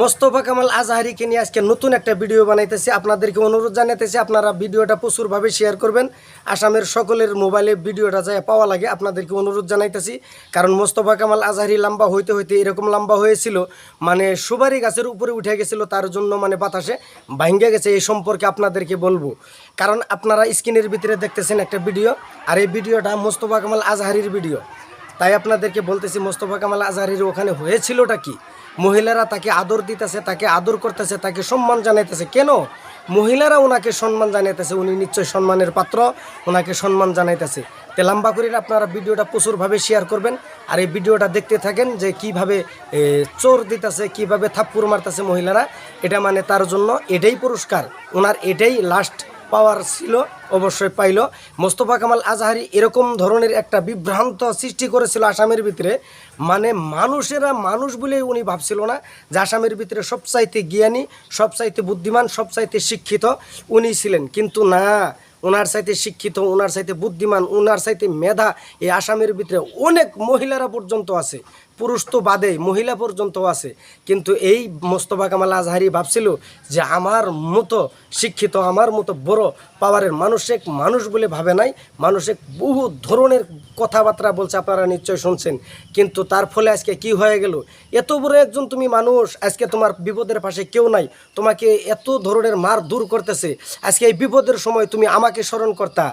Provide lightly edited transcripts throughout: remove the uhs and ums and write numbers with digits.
মোস্তফা কামাল আজহারিকে নিয়ে আজকে নতুন একটা ভিডিও বানাইতেছি। আপনাদেরকে অনুরোধ জানাইতেছি আপনারা ভিডিওটা প্রচুরভাবে শেয়ার করবেন। আসামের সকলের মোবাইলে ভিডিওটা যায় পাওয়া লাগে, আপনাদেরকে অনুরোধ জানাইতেছি। কারণ মোস্তফা কামাল আজহারি লম্বা হইতে হইতে এরকম লম্বা হয়েছিল, মানে সুপারি গাছের উপরে উঠে গেছিল, তার জন্য মানে বাতাসে ভাঙ্গে গেছে। এই সম্পর্কে আপনাদেরকে বলবো, কারণ আপনারা স্ক্রিনের ভিতরে দেখতেছেন একটা ভিডিও, আর এই ভিডিওটা মোস্তফা কামাল আজহারির ভিডিও। তাই আপনাদেরকে বলতেছি মোস্তফা কামাল আজহারির ওখানে হয়েছিলটা কি। মহিলারা তাকে আদর দিতেছে, তাকে আদর করতেছে, তাকে সম্মান জানাইতেছে। কেন মহিলারা ওনাকে সম্মান জানাইতেছে? উনি নিশ্চয় সম্মানের পাত্র, ওনাকে সম্মান জানাইতেছে। তে লম্বা করে আপনারা ভিডিওটা প্রচুরভাবে শেয়ার করবেন, আর এই ভিডিওটা দেখতে থাকেন যে কিভাবে চোর দিতেছে, কিভাবে থাপ্পুর মারতেছে মহিলারা। এটা মানে তার জন্য এটাই পুরস্কার, ওনার এটাই লাস্ট পাওয়ার ছিল, অবশ্যই পাইল। মোস্তফা কামাল আজহারি এরকম ধরনের একটা বিভ্রান্ত সৃষ্টি করেছিল আসামের ভিতরে, মানে মানুষেরা মানুষ বলেই উনি ভাবছিল না যে আসামের ভিতরে সবচাইতে জ্ঞানী, সবচাইতে বুদ্ধিমান, সবচাইতে শিক্ষিত উনি ছিলেন। কিন্তু না, ওনার চাইতে শিক্ষিত, ওনার চাইতে বুদ্ধিমান, ওনার চাইতে মেধা এই আসামের ভিতরে অনেক মহিলারা পর্যন্ত আছে। পুরুষ তো বাদে মহিলা পর্যন্ত আছে। কিন্তু এই মোস্তফা কামাল আজহারি ভাবছিল যে আমার মতো শিক্ষিত, আমার মতো বড় পাওয়ারের মানুষ বলে ভাবে নাই। মানুষ বহু ধরনের কথাবার্তা বলছে, আপনারা নিশ্চয় শুনছেন। কিন্তু তার ফলে আজকে কি হয়ে গেল? এত বড় একজন তুমি মানুষ, আজকে তোমার বিপদের পাশে কেউ নাই, তোমাকে এত ধরনের মার দূর করতেছে। আজকে এই বিপদের সময় তুমি আমাকে স্মরণ করতা।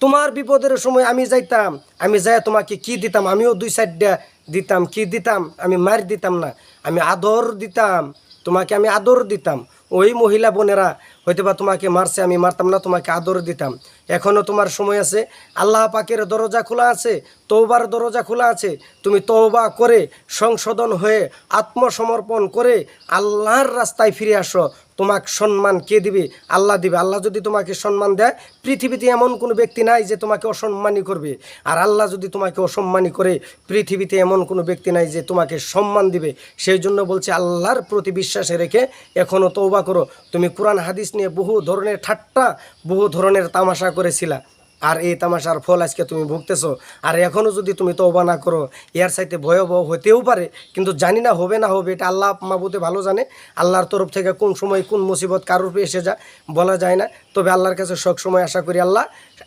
তোমার বিপদের সময় আমি যাইতাম, আমি যাই তোমাকে কি দিতাম? আমিও দুই সাইডটা দিতাম। কি দিতাম? আমি মার দিতাম না, আমি আদর দিতাম, তোমাকে আমি আদর দিতাম। ওই মহিলা বোনেরা হয়তো বা তোমাকে মারছে, আমি মারতাম না, তোমাকে আদর দিতাম। এখনও তোমার সময় আছে, আল্লাহ পাকের দরজা খোলা আছে, তওবার দরজা খোলা আছে। তুমি তওবা করে সংশোধন হয়ে আত্মসমর্পণ করে আল্লাহর রাস্তায় ফিরে আসো। তোমাকে সম্মান কে দিবে? আল্লাহ দিবে। আল্লাহ যদি তোমাকে সম্মান দেয়, পৃথিবীতে এমন কোনো ব্যক্তি নাই যে তোমাকে অসম্মানী করবে। আর আল্লাহ যদি তোমাকে অসম্মানী করে, পৃথিবীতে এমন কোনো ব্যক্তি নাই যে তোমাকে সম্মান দিবে। সেই জন্য বলছে আল্লাহর প্রতি বিশ্বাসে রেখে এখনও তওবা করো। তুমি কোরআন হাদিস নিয়ে বহু ধরনের ঠাট্টা, বহু ধরনের তামাশা করেছিলা, আর এই তামাশার ফল আজকে তুমি ভুগতেছো। আর এখনও যদি তুমি তওবা না করো, এর চাইতে ভয়াবহ হতেও পারে। কিন্তু জানি না হবে না হবে, এটা আল্লাহ মাবুতে ভালো জানে। আল্লাহর তরফ থেকে কোন সময় কোন মুসিবত কারোর উপরে এসে যায় বলা যায় না। তবে আল্লাহর কাছে সবসময় আশা করি আল্লাহ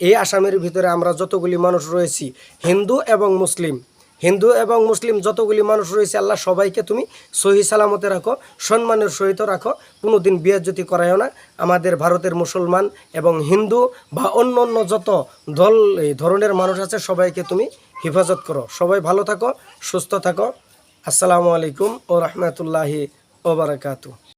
এই আসামের ভিতরে আমরা যতগুলি মানুষ রয়েছি, হিন্দু এবং মুসলিম যতগুলি মানুষ রয়েছে, আল্লাহ সবাইকে তুমি সহি সালামতে রাখো, সম্মানের সহিত রাখো। কোনো দিন বেয়াজ্জতি করায়ও না। আমাদের ভারতের মুসলমান এবং হিন্দু বা অন্য অন্য যত দল এই ধরনের মানুষ আছে, সবাইকে তুমি হেফাজত করো। সবাই ভালো থাকো, সুস্থ থাকো। আসসালামু আলাইকুম ও রহমতুল্লাহি ওয়া বারাকাতুহু।